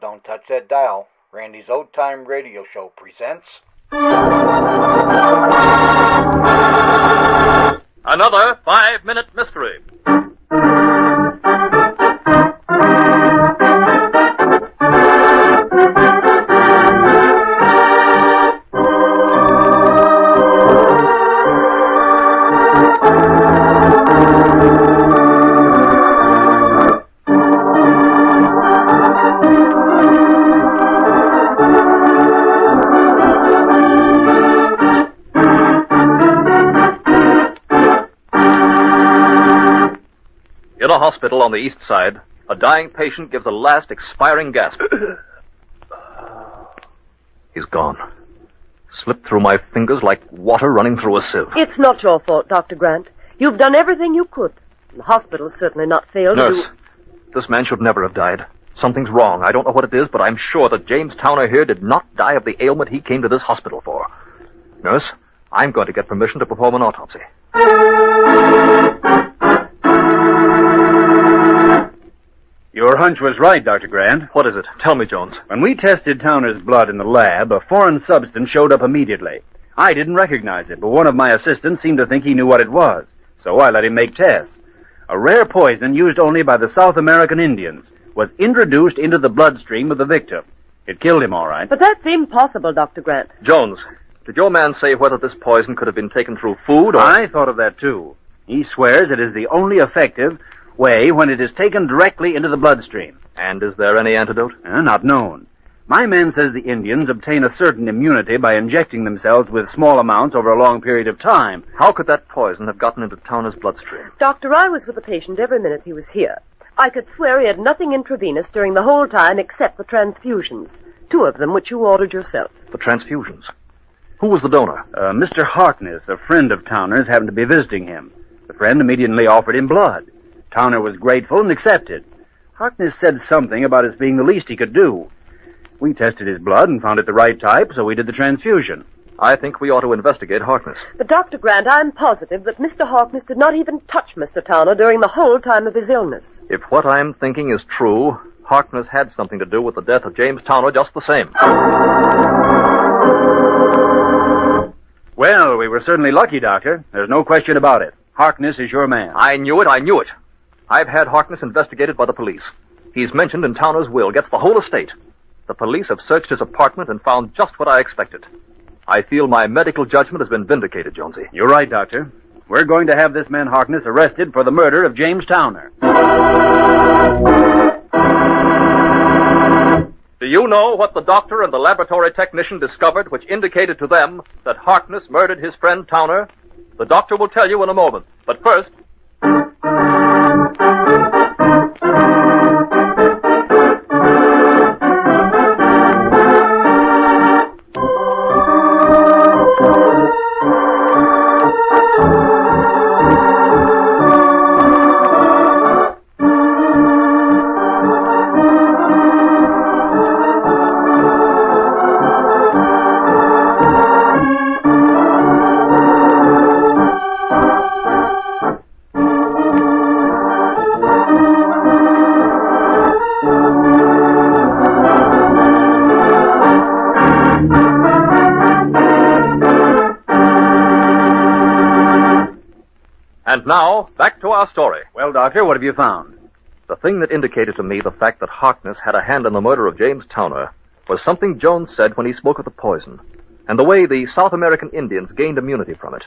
Don't touch that dial. Randy's Old Time Radio Show presents... Another 5-minute mystery. In a hospital on the east side, a dying patient gives a last expiring gasp. He's gone. Slipped through my fingers like water running through a sieve. It's not your fault, Dr. Grant. You've done everything you could. The hospital's certainly not failed Nurse, this man should never have died. Something's wrong. I don't know what it is, but I'm sure that James Towner here did not die of the ailment he came to this hospital for. Nurse, I'm going to get permission to perform an autopsy. Your hunch was right, Dr. Grant. What is it? Tell me, Jones. When we tested Towner's blood in the lab, a foreign substance showed up immediately. I didn't recognize it, but one of my assistants seemed to think he knew what it was, so I let him make tests. A rare poison used only by the South American Indians was introduced into the bloodstream of the victim. It killed him, all right. But that's impossible, Dr. Grant. Jones, did your man say whether this poison could have been taken through food or... I thought of that, too. He swears it is the only effective way when it is taken directly into the bloodstream. And is there any antidote? Not known. My man says the Indians obtain a certain immunity by injecting themselves with small amounts over a long period of time. How could that poison have gotten into Towner's bloodstream? Doctor, I was with the patient every minute he was here. I could swear he had nothing intravenous during the whole time except the transfusions. 2 of them, which you ordered yourself. The transfusions? Who was the donor? Mr. Harkness, a friend of Towner's, happened to be visiting him. The friend immediately offered him blood. Towner was grateful and accepted. Harkness said something about its being the least he could do. We tested his blood and found it the right type, so we did the transfusion. I think we ought to investigate Harkness. But, Dr. Grant, I'm positive that Mr. Harkness did not even touch Mr. Towner during the whole time of his illness. If what I'm thinking is true, Harkness had something to do with the death of James Towner just the same. Well, we were certainly lucky, Doctor. There's no question about it. Harkness is your man. I knew it. I've had Harkness investigated by the police. He's mentioned in Towner's will, gets the whole estate. The police have searched his apartment and found just what I expected. I feel my medical judgment has been vindicated, Jonesy. You're right, Doctor. We're going to have this man Harkness arrested for the murder of James Towner. Do you know what the doctor and the laboratory technician discovered which indicated to them that Harkness murdered his friend Towner? The doctor will tell you in a moment. But first... And now, back to our story. Well, Doctor, what have you found? The thing that indicated to me the fact that Harkness had a hand in the murder of James Towner was something Jones said when he spoke of the poison, and the way the South American Indians gained immunity from it.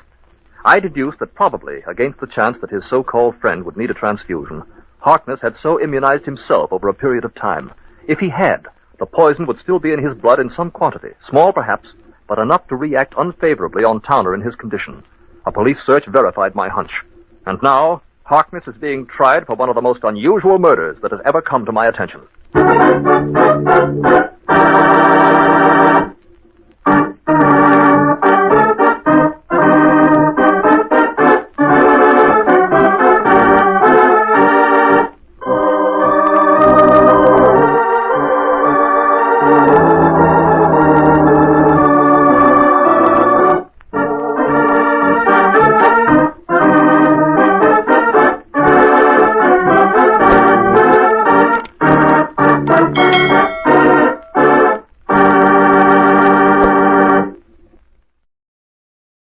I deduced that probably, against the chance that his so-called friend would need a transfusion, Harkness had so immunized himself over a period of time. If he had, the poison would still be in his blood in some quantity, small perhaps, but enough to react unfavorably on Towner in his condition. A police search verified my hunch. And now, Harkness is being tried for one of the most unusual murders that has ever come to my attention.